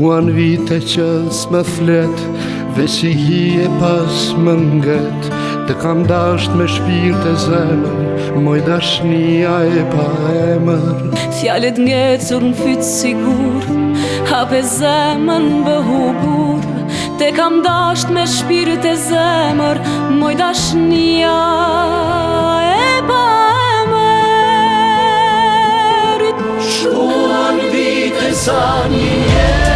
Shkuan vite që s'më flet, veç i hije pas më nget. Të kam dasht me shpirt e zemër, moj dashnia e pa emër. Fjallet ngecur në fyt sigur, hape zemën bëhu bur. Te kam dasht me shpirt e zemër, moj dashnia e pa emër. Shkuan vite sa një jet,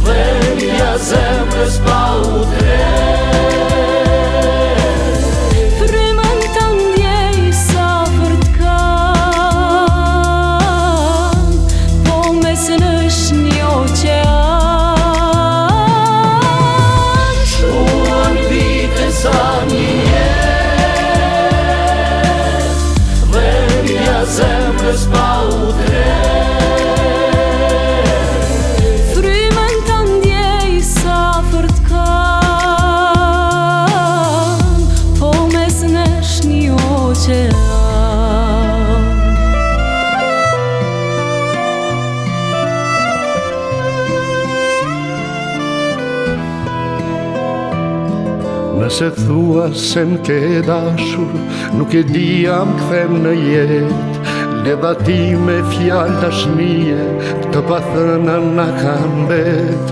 vëmja zemrës pa u tret. Frymën të ndjej sa vërt kam, po mesën është një oqean. Shkuan vite sa një jet, vëmja zemrës pa u tret. Nëse thua se m'ke dashur, nuk e di jam kthem në jet. Ledha ti me fjall dashnie, të pathëna na kam bet.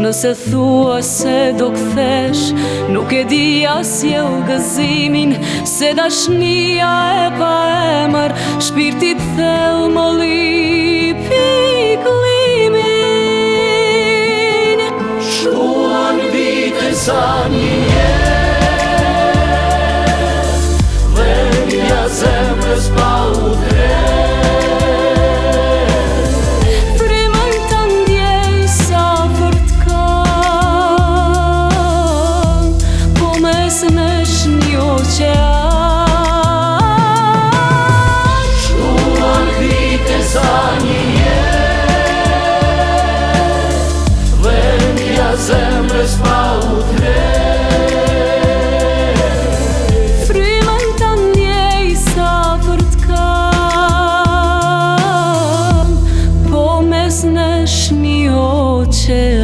Nëse thua se do kthesh, nuk e di asje u gëzimin, se dashnia e pa emër, shpirtit thellë më lipi klimin. Shkuan vite sa një jet, vëmja zemrës pa u tret. Frymën të ndjej sa vërt kam, po mesën është një oqean. Shkuan vite sa një jet, vëmja zemrës pa u tret. Frymën të ndjej sa vërt kam, po mesën është një oqean.